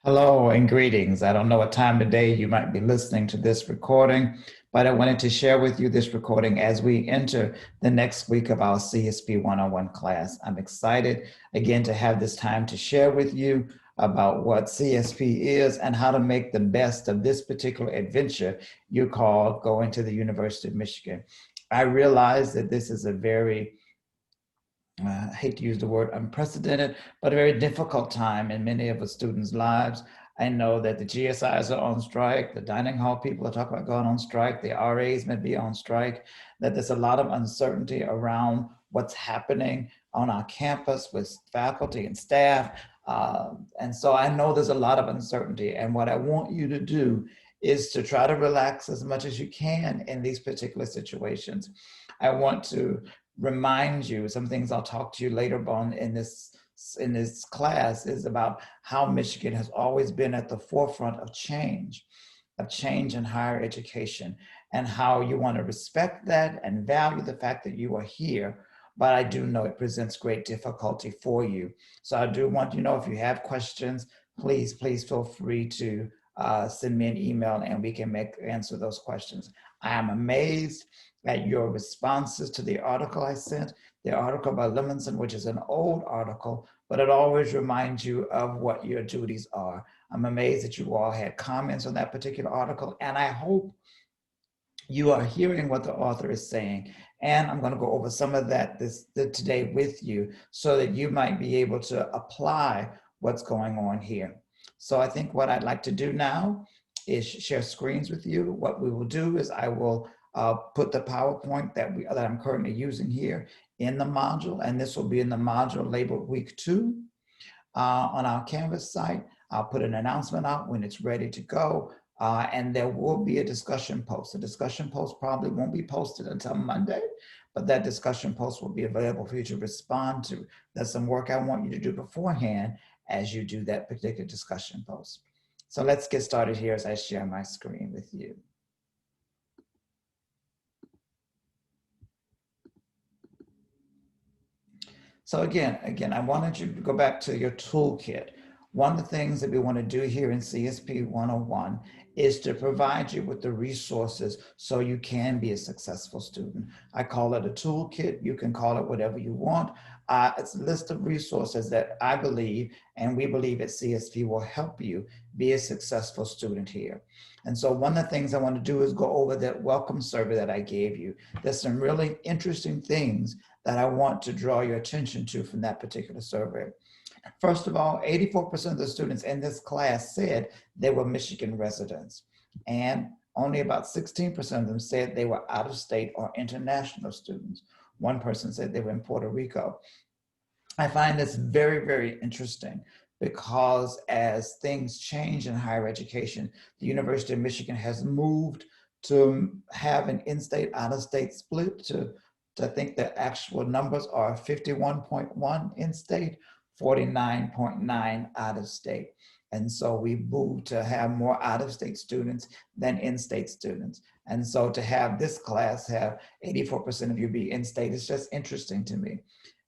Hello and greetings. I don't know what time of day you might be listening to this recording, but I wanted to share with you this recording as we enter the next week of our CSP 101 class. I'm excited again to have this time to share with you about what CSP is and how to make the best of this particular adventure you call going to the University of Michigan. I realize that this is a very I hate to use the word unprecedented, but a very difficult time in many of the students' lives. I know that the GSIs are on strike, the dining hall people are talking about going on strike, the RAs may be on strike, that there's a lot of uncertainty around what's happening on our campus with faculty and staff. And so I know there's a lot of uncertainty. And what I want you to do is to try to relax as much as you can in these particular situations. I want to remind you some things I'll talk to you later on in this class is about how Michigan has always been at the forefront of change in higher education, and how you want to respect that and value the fact that you are here. But I do know it presents great difficulty for you. So I do want you to know if you have questions, please feel free to send me an email and we can answer those questions. I am amazed at your responses to the article I sent, the article by Lemonson, which is an old article, but it always reminds you of what your duties are. I'm amazed that you all had comments on that particular article, and I hope you are hearing what the author is saying. And I'm going to go over some of that today with you so that you might be able to apply what's going on here. So I think what I'd like to do now is share screens with you. What we will do is I will put the PowerPoint that I'm currently using here in the module, and this will be in the module labeled week 2 on our Canvas site. I'll put an announcement out when it's ready to go, and there will be a discussion post. The discussion post probably won't be posted until Monday, but that discussion post will be available for you to respond to. There's some work I want you to do beforehand as you do that particular discussion post. So let's get started here as I share my screen with you. So again, I wanted you to go back to your toolkit. One of the things that we want to do here in CSP 101 is to provide you with the resources so you can be a successful student. I call it a toolkit. You can call it whatever you want. It's a list of resources that I believe and we believe at CSP will help you be a successful student here. And so one of the things I want to do is go over that welcome survey that I gave you. There's some really interesting things that I want to draw your attention to from that particular survey. First of all, 84% of the students in this class said they were Michigan residents, and only about 16% of them said they were out of state or international students. One person said they were in Puerto Rico. I find this very interesting because as things change in higher education, the University of Michigan has moved to have an in-state, out-of-state split to I think the actual numbers are 51.1 in-state, 49.9 out-of-state. And so we moved to have more out-of-state students than in-state students. And so to have this class have 84% of you be in-state is just interesting to me.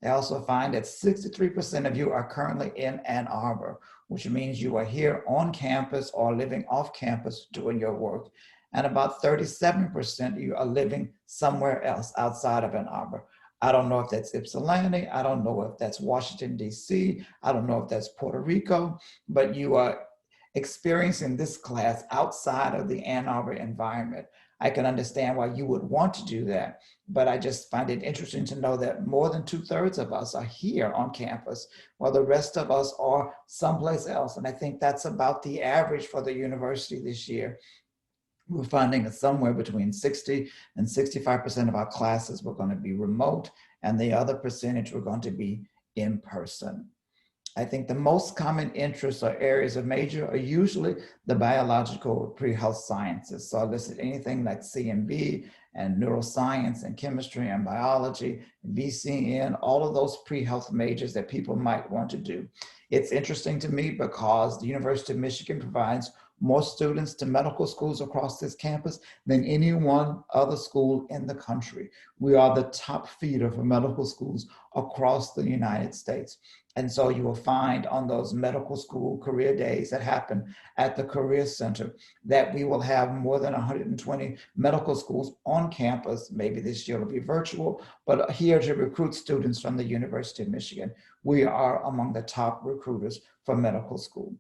I also find that 63% of you are currently in Ann Arbor, which means you are here on campus or living off campus doing your work. And about 37% of you are living somewhere else outside of Ann Arbor. I don't know if that's Ypsilanti. I don't know if that's Washington, D.C. I don't know if that's Puerto Rico, but you are experiencing this class outside of the Ann Arbor environment. I can understand why you would want to do that, but I just find it interesting to know that more than 2/3 of us are here on campus, while the rest of us are someplace else. And I think that's about the average for the university this year. We're finding that somewhere between 60 and 65% of our classes were going to be remote, and the other percentage were going to be in person. I think the most common interests or areas of major are usually the biological pre-health sciences. So I listed anything like CMB and neuroscience and chemistry and biology, VCN, all of those pre-health majors that people might want to do. It's interesting to me because the University of Michigan provides more students to medical schools across this campus than any one other school in the country. We are the top feeder for medical schools across the United States. And so you will find on those medical school career days that happen at the Career Center that we will have more than 120 medical schools on campus. Maybe this year will be virtual, but here to recruit students from the University of Michigan. We are among the top recruiters for medical school.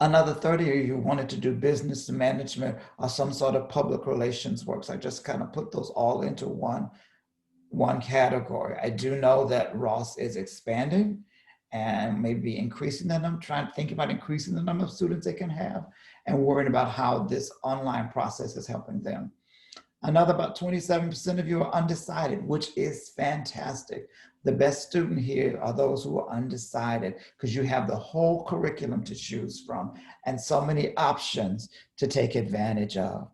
Another 30 of you wanted to do business management or some sort of public relations work. So I just kind of put those all into one category. I do know that Ross is expanding and maybe increasing the number, trying to think about increasing the number of students they can have and worrying about how this online process is helping them. Another about 27% of you are undecided, which is fantastic. The best student here are those who are undecided because you have the whole curriculum to choose from and so many options to take advantage of.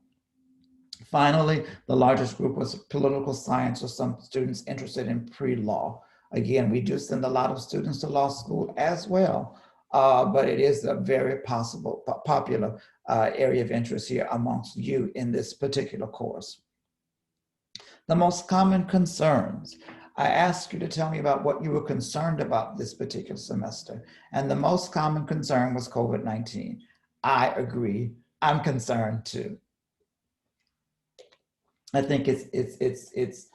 Finally, the largest group was political science, or some students interested in pre-law. Again, we do send a lot of students to law school as well, but it is a very popular area of interest here amongst you in this particular course. The most common concerns. I asked you to tell me about what you were concerned about this particular semester, and the most common concern was COVID-19. I agree, I'm concerned too. I think it's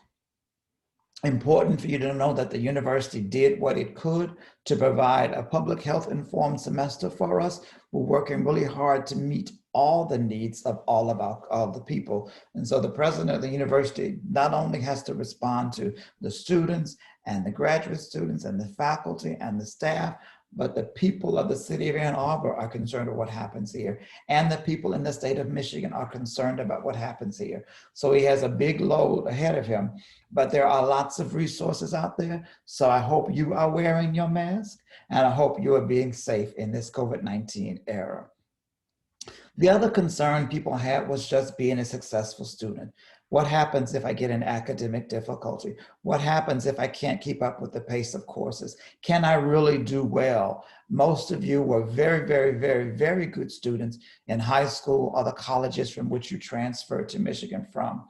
important for you to know that the university did what it could to provide a public health informed semester for us. We're working really hard to meet all the needs of all of the people. And so the president of the university not only has to respond to the students and the graduate students and the faculty and the staff, but the people of the city of Ann Arbor are concerned with what happens here. And the people in the state of Michigan are concerned about what happens here. So he has a big load ahead of him, but there are lots of resources out there. So I hope you are wearing your mask and I hope you are being safe in this COVID-19 era. The other concern people had was just being a successful student. What happens if I get an academic difficulty? What happens if I can't keep up with the pace of courses? Can I really do well? Most of you were very, very, very, very good students in high school or the colleges from which you transferred to Michigan from.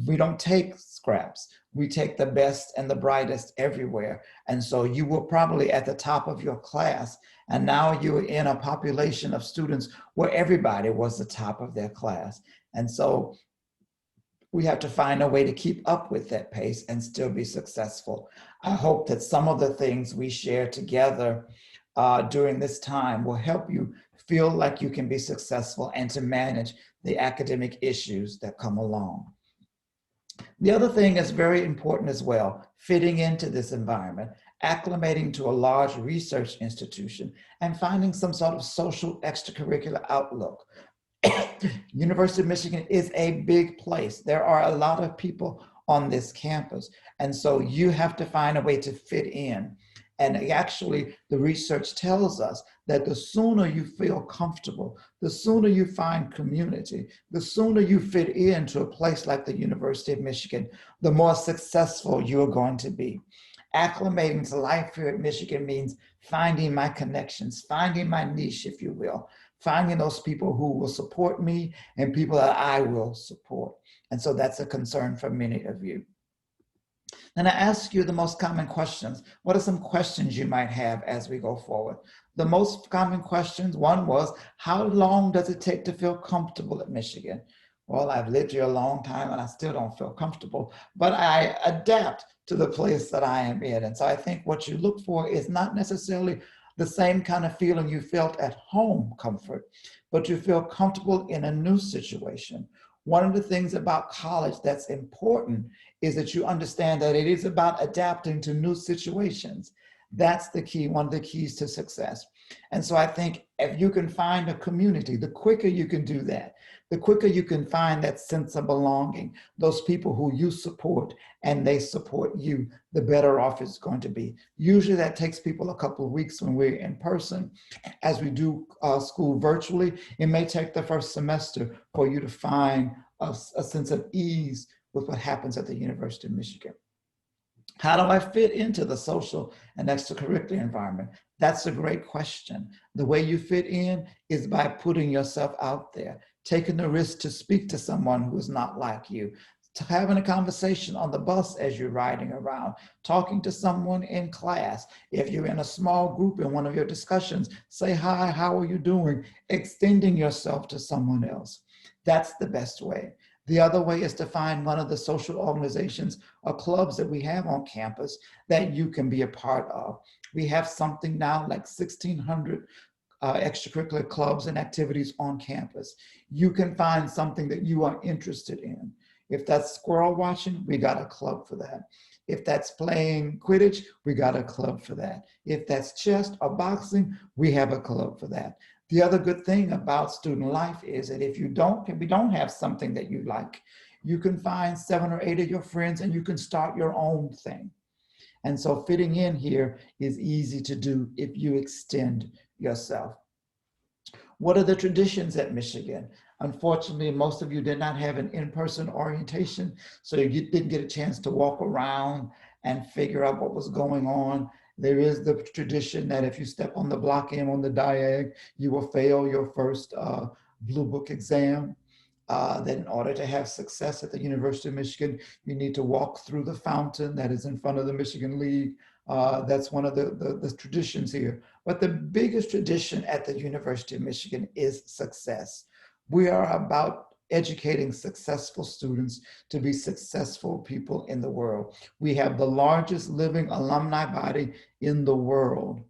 We don't take scraps. We take the best and the brightest everywhere. And so you were probably at the top of your class. And now you're in a population of students where everybody was the top of their class. And so we have to find a way to keep up with that pace and still be successful. I hope that some of the things we share together during this time will help you feel like you can be successful and to manage the academic issues that come along. The other thing is very important as well, fitting into this environment, acclimating to a large research institution, and finding some sort of social extracurricular outlook. University of Michigan is a big place. There are a lot of people on this campus. And so you have to find a way to fit in. And actually, the research tells us that the sooner you feel comfortable, the sooner you find community, the sooner you fit into a place like the University of Michigan, the more successful you're going to be. Acclimating to life here at Michigan means finding my connections, finding my niche, if you will, finding those people who will support me and people that I will support. And so that's a concern for many of you. Then I ask you the most common questions. What are some questions you might have as we go forward? The most common questions, one was, how long does it take to feel comfortable at Michigan? Well, I've lived here a long time and I still don't feel comfortable, but I adapt to the place that I am in. And so I think what you look for is not necessarily the same kind of feeling you felt at home comfort, but you feel comfortable in a new situation. One of the things about college that's important is that you understand that it is about adapting to new situations. That's the key, one of the keys to success. And so I think if you can find a community, the quicker you can do that, the quicker you can find that sense of belonging, those people who you support and they support you, the better off it's going to be. Usually that takes people a couple of weeks when we're in person. As we do school virtually, it may take the first semester for you to find a sense of ease with what happens at the University of Michigan. How do I fit into the social and extracurricular environment? That's a great question. The way you fit in is by putting yourself out there, taking the risk to speak to someone who is not like you, to having a conversation on the bus as you're riding around, talking to someone in class. If you're in a small group in one of your discussions, say hi, how are you doing? Extending yourself to someone else. That's the best way. The other way is to find one of the social organizations or clubs that we have on campus that you can be a part of. We have something now like 1,600 extracurricular clubs and activities on campus. You can find something that you are interested in. If that's squirrel watching, we got a club for that. If that's playing Quidditch, we got a club for that. If that's chess or boxing, we have a club for that. The other good thing about student life is that if we don't have something that you like, you can find 7 or 8 of your friends and you can start your own thing. And so fitting in here is easy to do if you extend yourself. What are the traditions at Michigan? Unfortunately, most of you did not have an in-person orientation, so you didn't get a chance to walk around and figure out what was going on. There is the tradition that if you step on the block M on the diag, you will fail your first Blue Book exam. That in order to have success at the University of Michigan, you need to walk through the fountain that is in front of the Michigan League. That's one of the traditions here. But the biggest tradition at the University of Michigan is success. We are about educating successful students to be successful people in the world. We have the largest living alumni body in the world,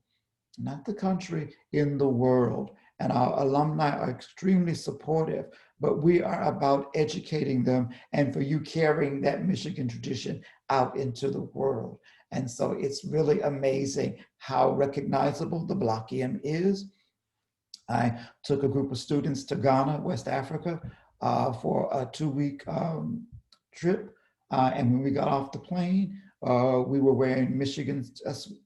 not the country, in the world. And our alumni are extremely supportive, but we are about educating them and for you carrying that Michigan tradition out into the world. And so it's really amazing how recognizable the Block M is. I took a group of students to Ghana, West Africa, for a 2-week trip. And when we got off the plane, we were wearing Michigan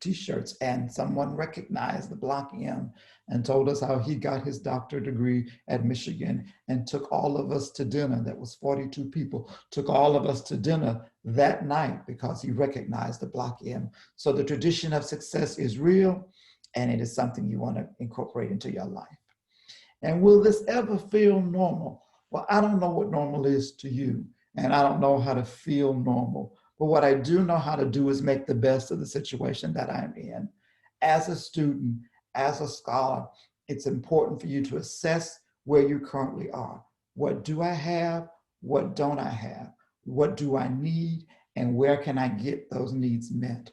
t-shirts, and someone recognized the Block M and told us how he got his doctorate degree at Michigan and took all of us to dinner. That was 42 people, took all of us to dinner that night because he recognized the Block M. So the tradition of success is real, and it is something you want to incorporate into your life. And will this ever feel normal? Well, I don't know what normal is to you, and I don't know how to feel normal. But what I do know how to do is make the best of the situation that I'm in. As a student, as a scholar, it's important for you to assess where you currently are. What do I have? What don't I have? What do I need? And where can I get those needs met?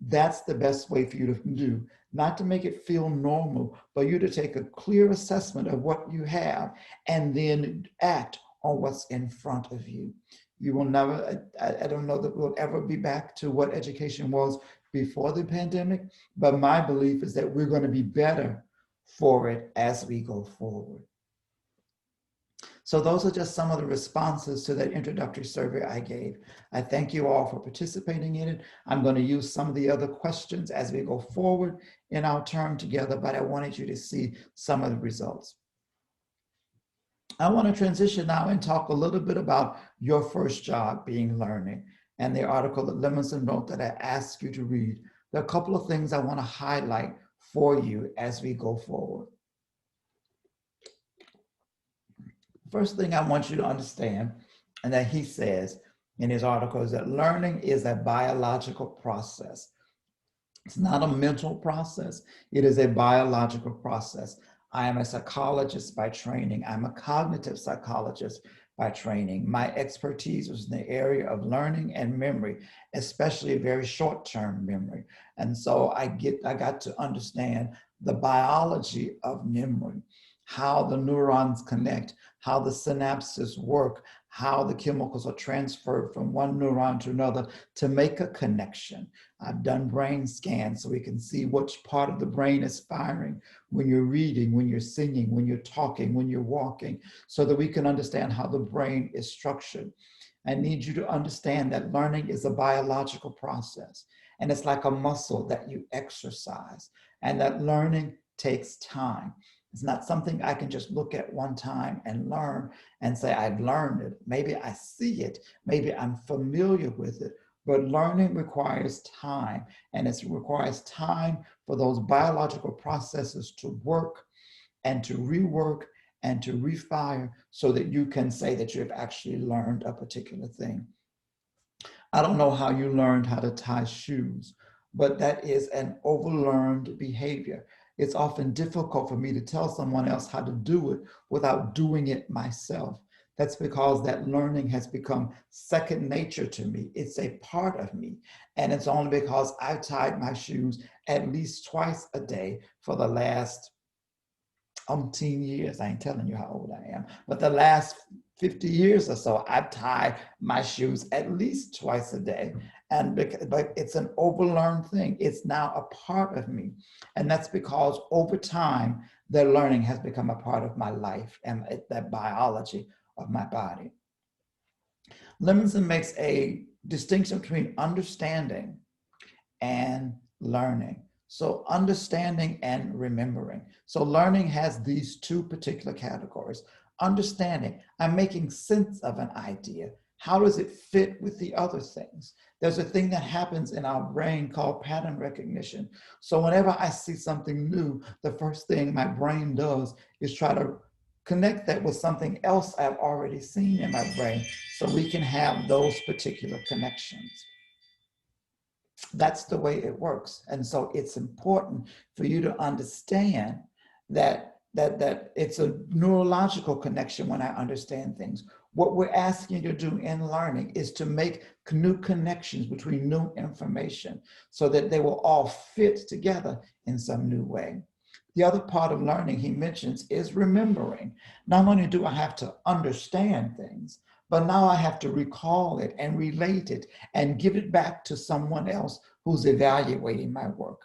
That's the best way for you to do, not to make it feel normal, but you to take a clear assessment of what you have and then act on what's in front of you. You will never, I don't know that we'll ever be back to what education was before the pandemic, but my belief is that we're going to be better for it as we go forward. So those are just some of the responses to that introductory survey I gave. I thank you all for participating in it. I'm going to use some of the other questions as we go forward in our term together, but I wanted you to see some of the results. I want to transition now and talk a little bit about your first job being learning and the article that Lemonson wrote that I asked you to read. There are a couple of things I want to highlight for you as we go forward. First thing I want you to understand, and that he says in his article, is that learning is a biological process. It's not a mental process. It is a biological process. I am a psychologist by training. I'm a cognitive psychologist by training. My expertise was in the area of learning and memory, especially very short-term memory. And so I got to understand the biology of memory, how the neurons connect, how the synapses work, how the chemicals are transferred from one neuron to another to make a connection. I've done brain scans so we can see which part of the brain is firing when you're reading, when you're singing, when you're talking, when you're walking, so that we can understand how the brain is structured. I need you to understand that learning is a biological process, and it's like a muscle that you exercise, and that learning takes time. It's not something I can just look at one time and learn and say, I've learned it. Maybe I see it, maybe I'm familiar with it, but learning requires time, and it requires time for those biological processes to work and to rework and to refire so that you can say that you've actually learned a particular thing. I don't know how you learned how to tie shoes, but that is an overlearned behavior. It's often difficult for me to tell someone else how to do it without doing it myself. That's because that learning has become second nature to me. It's a part of me. And it's only because I've tied my shoes at least twice a day for the last umpteen years. I ain't telling you how old I am, but the last 50 years or so, I've tied my shoes at least twice a day. But it's an overlearned thing. It's now a part of me. And that's because over time, the learning has become a part of my life and that biology of my body. Lemonson makes a distinction between understanding and learning. So understanding and remembering. So learning has these two particular categories. Understanding, I'm making sense of an idea. How does it fit with the other things? There's a thing that happens in our brain called pattern recognition. So whenever I see something new, the first thing my brain does is try to connect that with something else I've already seen in my brain so we can have those particular connections. That's the way it works. And so it's important for you to understand that it's a neurological connection when I understand things. What we're asking you to do in learning is to make new connections between new information so that they will all fit together in some new way. The other part of learning he mentions is remembering. Not only do I have to understand things, but now I have to recall it and relate it and give it back to someone else who's evaluating my work.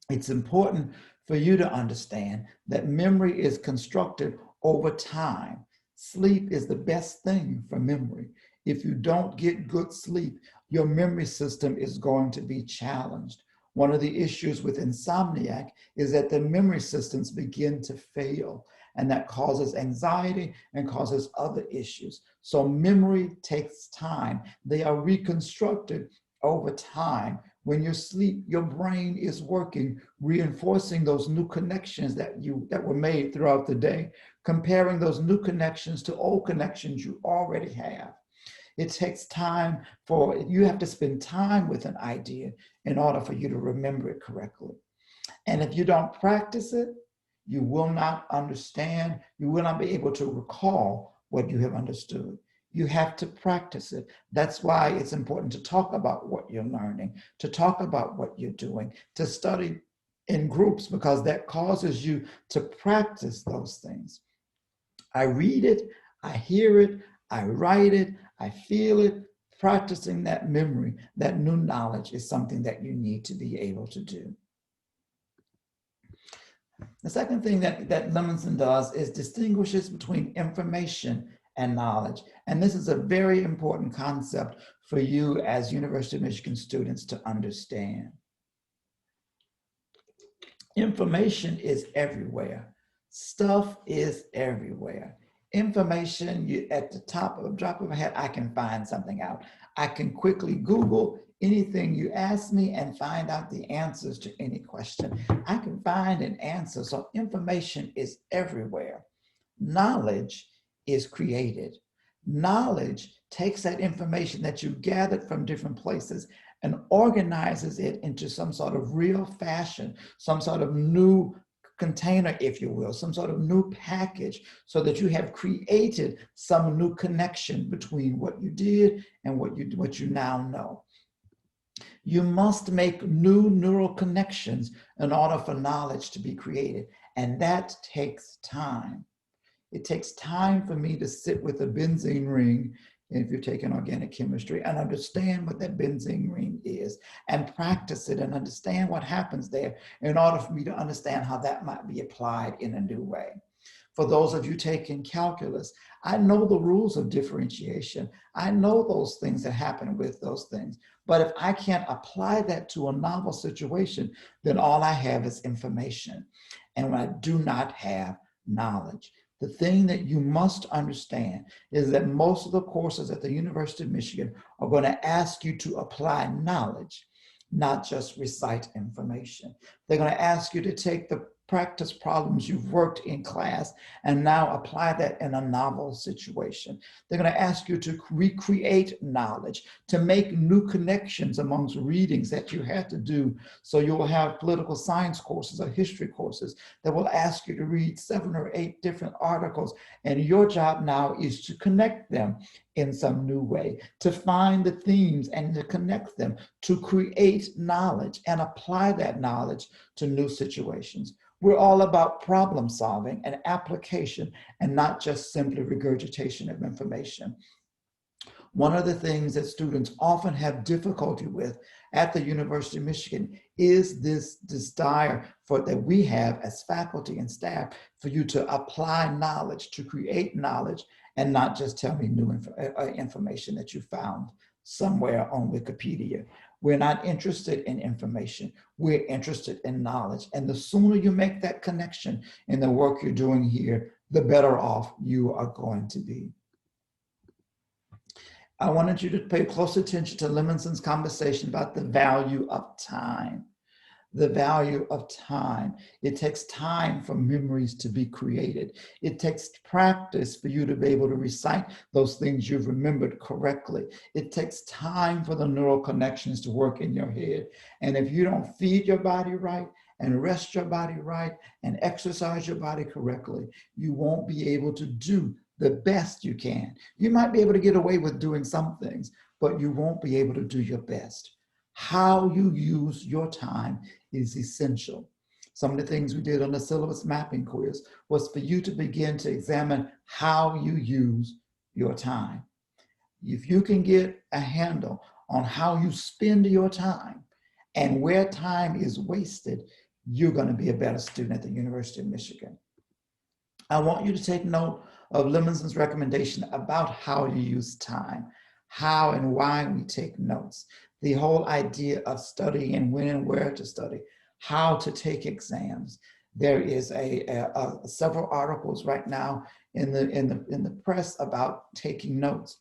It's important for you to understand that memory is constructed over time. Sleep is the best thing for memory. If you don't get good sleep, your memory system is going to be challenged. One of the issues with insomniac is that the memory systems begin to fail, and that causes anxiety and causes other issues. So memory takes time. They are reconstructed over time. When you sleep, your brain is working, reinforcing those new connections that were made throughout the day, comparing those new connections to old connections you already have. It takes time you have to spend time with an idea in order for you to remember it correctly. And if you don't practice it, you will not understand, you will not be able to recall what you have understood. You have to practice it. That's why it's important to talk about what you're learning, to talk about what you're doing, to study in groups, because that causes you to practice those things. I read it, I hear it, I write it, I feel it. Practicing that memory, that new knowledge is something that you need to be able to do. The second thing that Lemonson does is distinguishes between information and knowledge. And this is a very important concept for you as University of Michigan students to understand. Information is everywhere. Stuff is everywhere. Information, at the top of a drop of a hat, I can find something out. I can quickly Google anything you ask me and find out the answers to any question. I can find an answer. So information is everywhere. Knowledge is created. Knowledge takes that information that you gathered from different places and organizes it into some sort of real fashion, some sort of new container, if you will, some sort of new package, so that you have created some new connection between what you did and what you now know. You must make new neural connections in order for knowledge to be created, and that takes time. It takes time for me to sit with a benzene ring, if you're taking organic chemistry, and understand what that benzene ring is, and practice it and understand what happens there in order for me to understand how that might be applied in a new way. For those of you taking calculus, I know the rules of differentiation. I know those things that happen with those things. But if I can't apply that to a novel situation, then all I have is information. And I do not have knowledge. The thing that you must understand is that most of the courses at the University of Michigan are going to ask you to apply knowledge, not just recite information. They're going to ask you to take the practice problems you've worked in class and now apply that in a novel situation. They're going to ask you to recreate knowledge, to make new connections amongst readings that you had to do. So you'll have political science courses or history courses that will ask you to read 7 or 8 different articles. And your job now is to connect them in some new way, to find the themes and to connect them, to create knowledge and apply that knowledge to new situations. We're all about problem solving and application and not just simply regurgitation of information. One of the things that students often have difficulty with at the University of Michigan is this desire that we have as faculty and staff for you to apply knowledge, to create knowledge, and not just tell me new information that you found somewhere on Wikipedia. We're not interested in information. We're interested in knowledge. And the sooner you make that connection in the work you're doing here, the better off you are going to be. I wanted you to pay close attention to Lemonson's conversation about the value of time. The value of time. It takes time for memories to be created. It takes practice for you to be able to recite those things you've remembered correctly. It takes time for the neural connections to work in your head. And if you don't feed your body right and rest your body right and exercise your body correctly, you won't be able to do the best you can. You might be able to get away with doing some things, but you won't be able to do your best. How you use your time is essential. Some of the things we did on the syllabus mapping quiz was for you to begin to examine how you use your time. If you can get a handle on how you spend your time and where time is wasted, you're going to be a better student at the University of Michigan. I want you to take note of Lemonson's recommendation about how you use time, how and why we take notes, the whole idea of studying and when and where to study, how to take exams. There is several articles right now in the press about taking notes.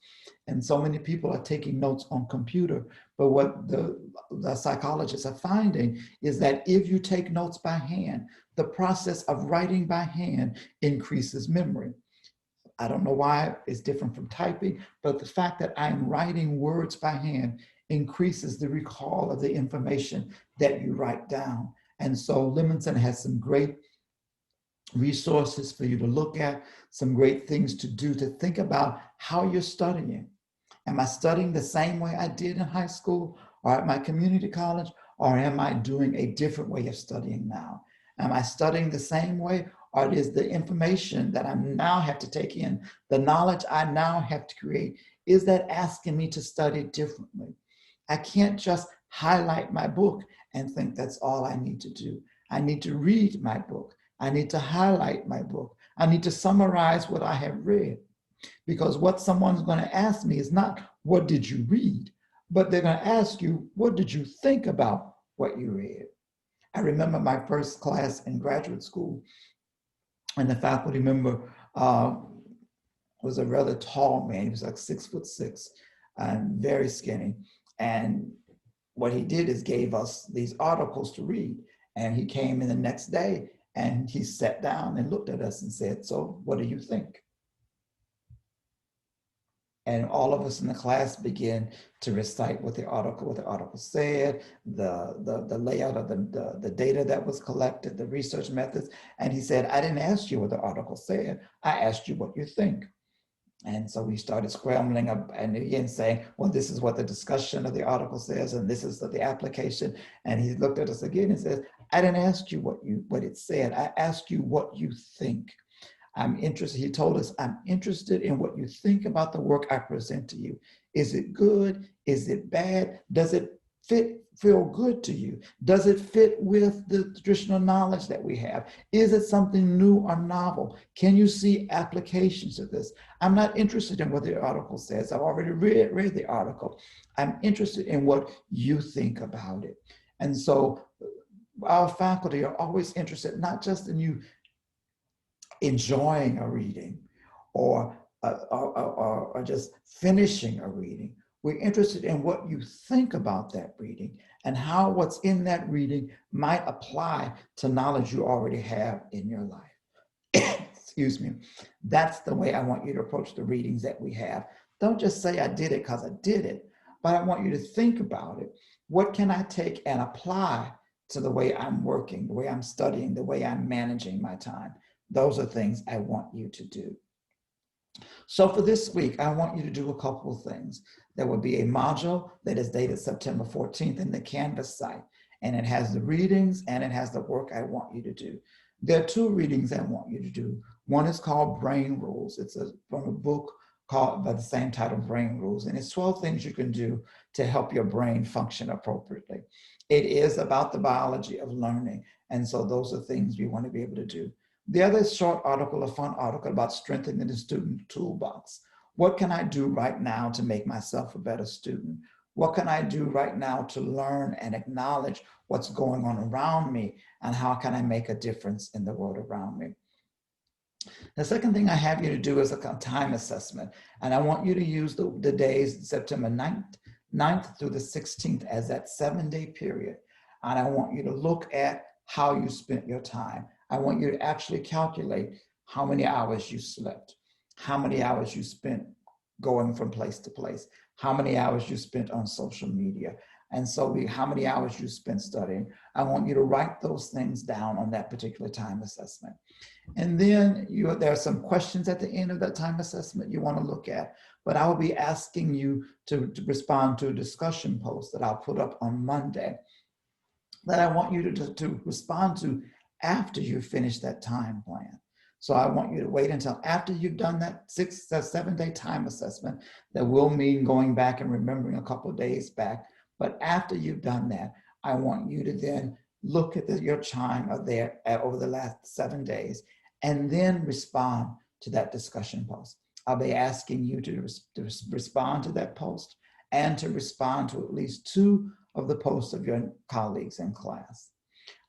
And so many people are taking notes on computer. But what the psychologists are finding is that if you take notes by hand, the process of writing by hand increases memory. I don't know why it's different from typing, but the fact that I'm writing words by hand increases the recall of the information that you write down. And so Lemonson has some great resources for you to look at, some great things to do to think about how you're studying. Am I studying the same way I did in high school or at my community college, or am I doing a different way of studying now? Am I studying the same way, or is the information that I now have to take in, the knowledge I now have to create, is that asking me to study differently? I can't just highlight my book and think that's all I need to do. I need to read my book. I need to highlight my book. I need to summarize what I have read. Because what someone's going to ask me is not, what did you read? But they're going to ask you, what did you think about what you read? I remember my first class in graduate school, and the faculty member was a rather tall man. He was like 6'6" and very skinny. And what he did is gave us these articles to read. And he came in the next day and he sat down and looked at us and said, "So what do you think?" And all of us in the class began to recite what the article said, the layout of the data that was collected, the research methods. And he said, "I didn't ask you what the article said. I asked you what you think." And so we started scrambling up and again saying, well, this is what the discussion of the article says, and this is the application. And he looked at us again and says, "I didn't ask you what it said. I asked you what you think. I'm interested," he told us, "I'm interested in what you think about the work I present to you. Is it good? Is it bad? Does it feel good to you? Does it fit with the traditional knowledge that we have? Is it something new or novel? Can you see applications of this? I'm not interested in what the article says. I've already read the article. I'm interested in what you think about it." And so our faculty are always interested, not just in you enjoying a reading or, or just finishing a reading. We're interested in what you think about that reading and how what's in that reading might apply to knowledge you already have in your life. Excuse me. That's the way I want you to approach the readings that we have. Don't just say I did it because I did it, but I want you to think about it. What can I take and apply to the way I'm working, the way I'm studying, the way I'm managing my time? Those are things I want you to do. So for this week, I want you to do a couple of things. There will be a module that is dated September 14th in the Canvas site, and it has the readings and it has the work I want you to do. There are two readings I want you to do. One is called Brain Rules. It's from a book called by the same title, Brain Rules, and it's 12 things you can do to help your brain function appropriately. It is about the biology of learning, and so those are things we want to be able to do. The other short article, a fun article about strengthening the student toolbox. What can I do right now to make myself a better student? What can I do right now to learn and acknowledge what's going on around me, and how can I make a difference in the world around me? The second thing I have you to do is a time assessment, and I want you to use the days September 9th through the 16th as that 7-day period, and I want you to look at how you spent your time. I want you to actually calculate how many hours you slept, how many hours you spent going from place to place, how many hours you spent on social media, and so how many hours you spent studying. I want you to write those things down on that particular time assessment. And then there are some questions at the end of that time assessment you want to look at, but I will be asking you to respond to a discussion post that I'll put up on Monday that I want you to respond to after you finish that time plan. So I want you to wait until after you've done that 7-day time assessment. That will mean going back and remembering a couple of days back. But after you've done that, I want you to then look at your time over the last 7 days and then respond to that discussion post. I'll be asking you to respond to that post and to respond to at least 2 of the posts of your colleagues in class.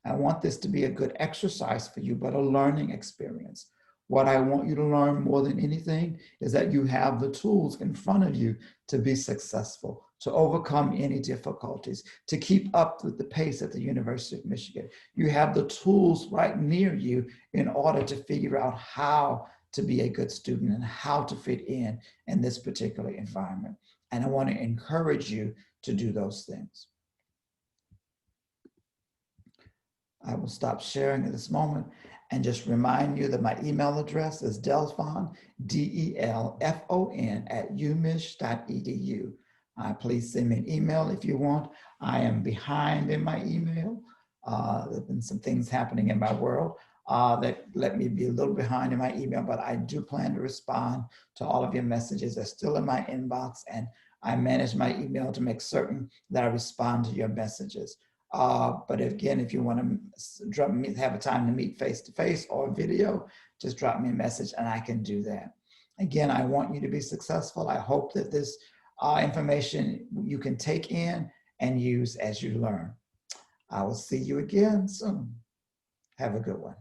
I want this to be a good exercise for you, but a learning experience. What I want you to learn more than anything is that you have the tools in front of you to be successful, to overcome any difficulties, to keep up with the pace at the University of Michigan. You have the tools right near you in order to figure out how to be a good student and how to fit in this particular environment. And I want to encourage you to do those things. I will stop sharing at this moment and just remind you that my email address is delphon, DELFON, @umich.edu. Please send me an email if you want. I am behind in my email. There have been some things happening in my world that let me be a little behind in my email, but I do plan to respond to all of your messages. They're still in my inbox, and I manage my email to make certain that I respond to your messages. But again, if you want to have a time to meet face-to-face or video, just drop me a message and I can do that. Again, I want you to be successful. I hope that this information you can take in and use as you learn. I will see you again soon. Have a good one.